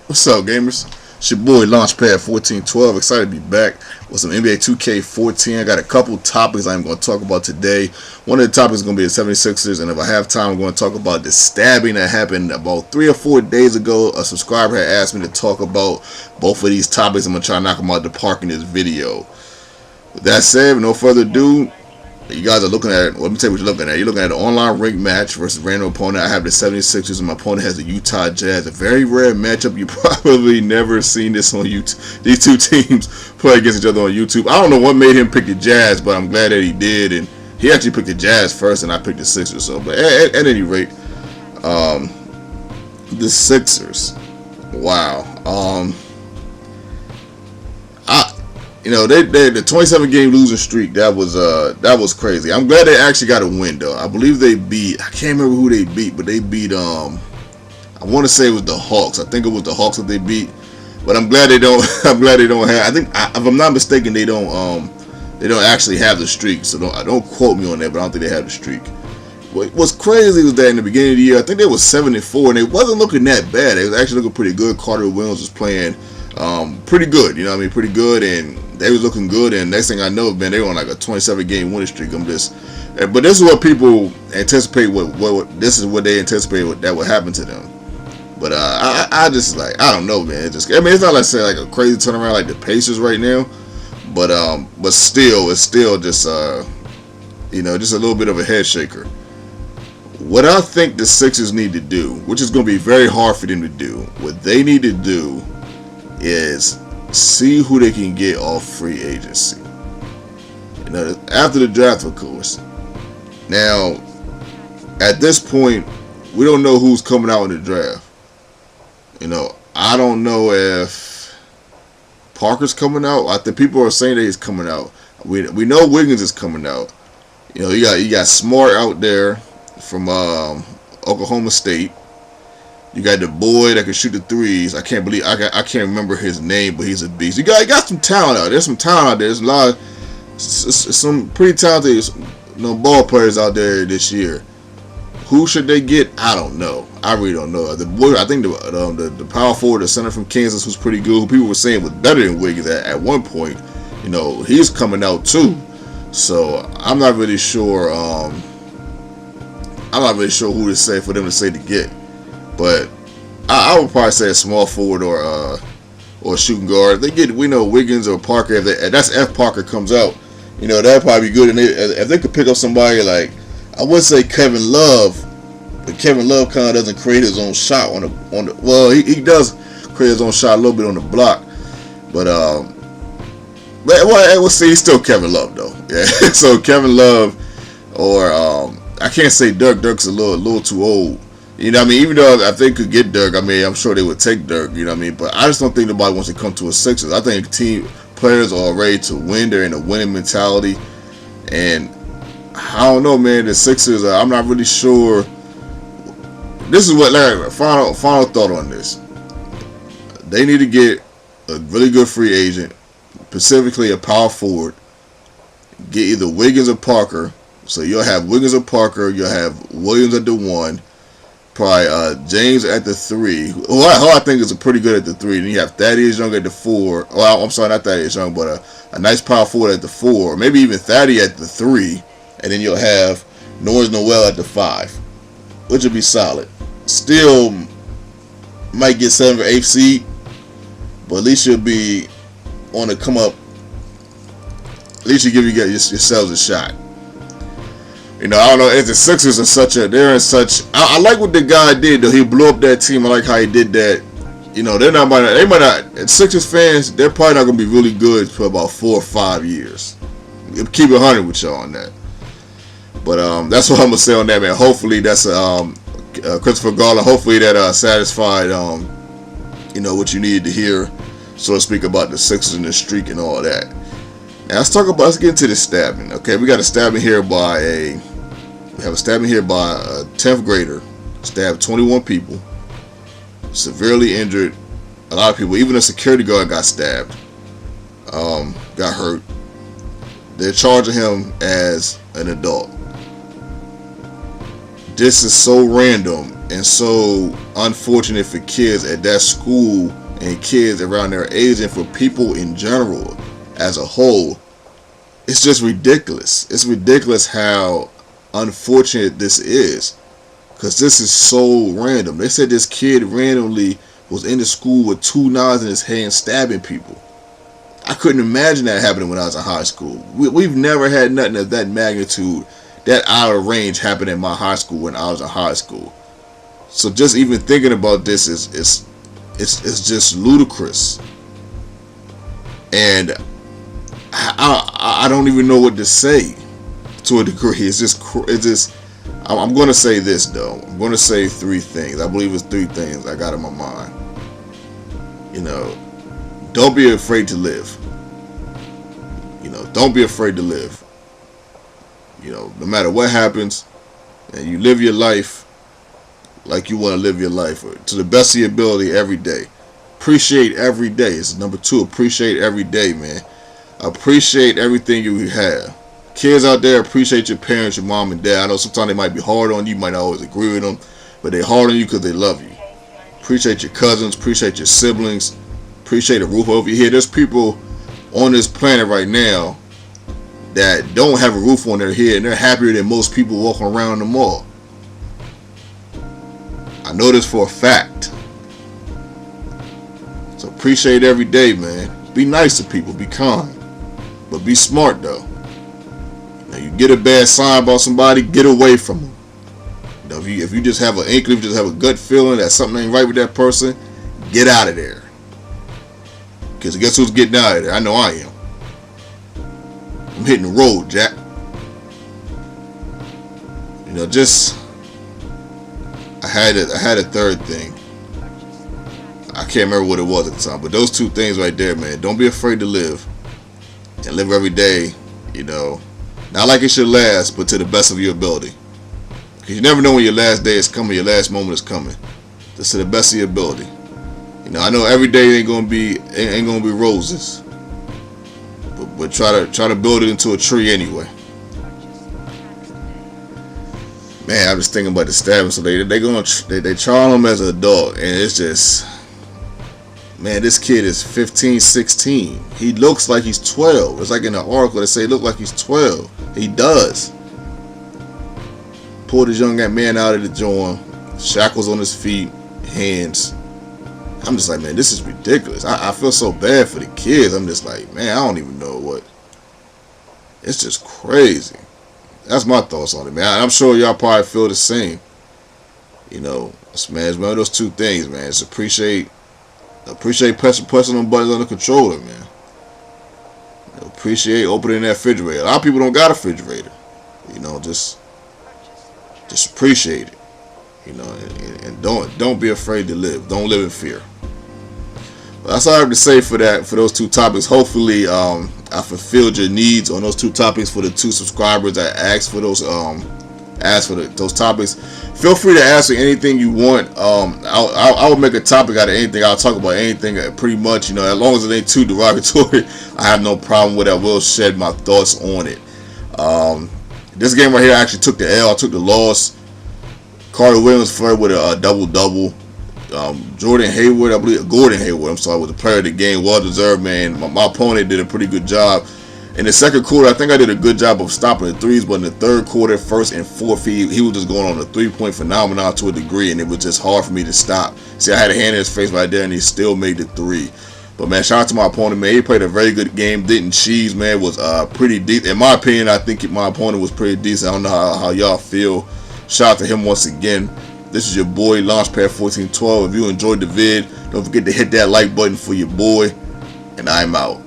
What's up, gamers? It's your boy Launchpad1412. Excited to be back with some NBA 2K14. I got a couple topics I'm going to talk about today. One of the topics is going to be the 76ers, and if I have time, I'm going to talk about the stabbing that happened about 3 or 4 days ago. A subscriber had asked me to talk about both of these topics. I'm going to try to knock them out the park in this video. With that said, with no further ado, you guys are looking at, let me tell you what you're looking at. You're looking at an online ranked match versus random opponent. I have the 76ers and my opponent has the Utah Jazz. A very rare matchup. You probably never seen this on YouTube. These two teams play against each other on YouTube. I don't know what made him pick the Jazz, but I'm glad that he did. And he actually picked the Jazz first and I picked the Sixers. So, but at any rate, the Sixers. Wow. The 27-game losing streak, that was crazy. I'm glad they actually got a win though. I believe they beat, I can't remember who they beat, but they beat I want to say it was the Hawks. I think it was the Hawks that they beat. But I'm glad they don't I'm glad they don't have, I think if I'm not mistaken, they don't actually have the streak. So don't quote me on that, but I don't think they have the streak. What's crazy was that in the beginning of the year, I think they was 7-4 and they wasn't looking that bad. They was actually looking pretty good. Carter Williams was playing pretty good, you know what I mean, pretty good, and they was looking good, and next thing I know, man, they were on like a 27-game winning streak. But this is what people anticipate, this is what they anticipate that would happen to them. But I just like, I don't know, man. It's not like say like a crazy turnaround like the Pacers right now, but still, it's still just just a little bit of a head shaker. What I think the Sixers need to do, which is going to be very hard for them to do, what they need to do is see who they can get off free agency. After the draft, of course. Now, at this point, we don't know who's coming out in the draft. I don't know if Parker's coming out. I think people are saying that he's coming out. We know Wiggins is coming out. You got Smart out there from Oklahoma State. You got the boy that can shoot the threes. I can't remember his name, but he's a beast. You got some talent out there. There's some talent out there. There's a lot of some pretty talented ball players out there this year. Who should they get? I don't know. I really don't know. The boy, I think the power forward, the center from Kansas, was pretty good. Who people were saying was better than Wiggins at one point. He's coming out too. So I'm not really sure. I'm not really sure who to say for them to say to get. But I would probably say a small forward or a shooting guard. We know Wiggins or Parker. If Parker comes out, that'd probably be good. And if they could pick up somebody like, I would say Kevin Love, but Kevin Love kind of doesn't create his own shot on the. Well, he does create his own shot a little bit on the block, but we'll see. He's still Kevin Love though. Yeah. So Kevin Love or I can't say Dirk. Dirk's a little too old. Even though if they could get Dirk, I'm sure they would take Dirk, but I just don't think nobody wants to come to a Sixers. I think players are ready to win. They're in a winning mentality. And I don't know, man, the Sixers, I'm not really sure. This is what, Larry, final thought on this. They need to get a really good free agent, specifically a power forward. Get either Wiggins or Parker. So you'll have Wiggins or Parker. You'll have Williams at the 1. Probably James at the 3. Who I think is pretty good at the 3. Then you have Thaddeus Young at the 4. Well, I'm sorry, not Thaddeus Young, but a nice power forward at the 4. Or maybe even Thaddeus at the 3. And then you'll have Norris Noel at the 5. Which would be solid. Still might get 7th or 8th seed. But at least you'll be on the come up. At least you give yourselves a shot. I don't know if the Sixers are they're in such. I like what the guy did though. He blew up that team. I like how he did that. They might not. Sixers fans, they're probably not gonna be really good for about 4 or 5 years. Keep it 100 with y'all on that. But that's what I'm gonna say on that, man. Hopefully that's Christopher Garland. Hopefully that satisfied what you needed to hear, so to speak, about the Sixers and the streak and all that. Now let's get into the stabbing. Okay, we got a stabbing here by a 10th grader. Stabbed 21 people. Severely injured a lot of people. Even a security guard got stabbed. Got hurt. They're charging him as an adult. This is so random and so unfortunate for kids at that school and kids around their age, and for people in general as a whole. It's just ridiculous. It's ridiculous how unfortunate this is, because this is so random. They said this kid randomly was in the school with 2 knives in his hand stabbing people. I couldn't imagine that happening when I was in high school. We've never had nothing of that magnitude, that out of range, happen in my high school when I was in high school. So just even thinking about this is just ludicrous. And I don't even know what to say to a degree. It's just I'm going to say this though. I'm going to say 3 things. I believe it's 3 things I got in my mind. Don't be afraid to live. Don't be afraid to live. No matter what happens, and you live your life like you want to live your life to the best of your ability every day. Appreciate every day. It's number 2. Appreciate every day, man. Appreciate everything you have. Kids out there, appreciate your parents, your mom and dad. I know sometimes they might be hard on you. You might not always agree with them, but they're hard on you because they love you. Appreciate your cousins. Appreciate your siblings. Appreciate a roof over your head. There's people on this planet right now that don't have a roof on their head, and they're happier than most people walking around in the mall. I know this for a fact. So appreciate every day, man. Be nice to people. Be kind. But be smart, though. You get a bad sign about somebody, get away from them. If you just have an inkling, if you just have a gut feeling that something ain't right with that person, get out of there. Because guess who's getting out of there? I know I am. I'm hitting the road, Jack. I had a third thing. I can't remember what it was at the time, but those 2 things right there, man. Don't be afraid to live, and live every day. Not like it should last, but to the best of your ability. Because you never know when your last day is coming, your last moment is coming. Just to the best of your ability. I know every day ain't gonna be roses, but try to build it into a tree anyway. Man, I'm just thinking about the stabbing. So they trial him as an adult, and it's just, man, this kid is 15, 16. He looks like he's 12. It's like in the article they say he looks like he's 12. He does. Pulled this young man out of the joint, shackles on his feet, hands. I'm just like, man, this is ridiculous. I feel so bad for the kids. I'm just like, man, I don't even know what. It's just crazy. That's my thoughts on it, man. I'm sure y'all probably feel the same. It's one of those 2 things, man. It's appreciate pressing on buttons on the controller, man. Appreciate opening that refrigerator. A lot of people don't got a refrigerator. Just appreciate it. And don't be afraid to live. Don't live in fear. But that's all I have to say for those 2 topics. Hopefully, I fulfilled your needs on those 2 topics for the 2 subscribers that asked for those those topics. Feel free to ask me anything you want. I will make a topic out of anything. I'll talk about anything pretty much. As long as it ain't too derogatory, I have no problem with it. I will shed my thoughts on it. This game right here, I actually took the L. I took the loss. Carter Williams flirted with a double-double. Gordon Hayward, I'm sorry, was the player of the game. Well deserved, man. My opponent did a pretty good job. In the second quarter, I think I did a good job of stopping the threes, but in the third quarter, 1st and 4th, he was just going on a 3-point phenomenon to a degree, and it was just hard for me to stop. See, I had a hand in his face right there, and he still made the 3. But, man, shout out to my opponent, man. He played a very good game. Didn't cheese, man. Was pretty decent. In my opinion, I think my opponent was pretty decent. I don't know how y'all feel. Shout out to him once again. This is your boy, Launchpad1412. If you enjoyed the vid, don't forget to hit that like button for your boy, and I'm out.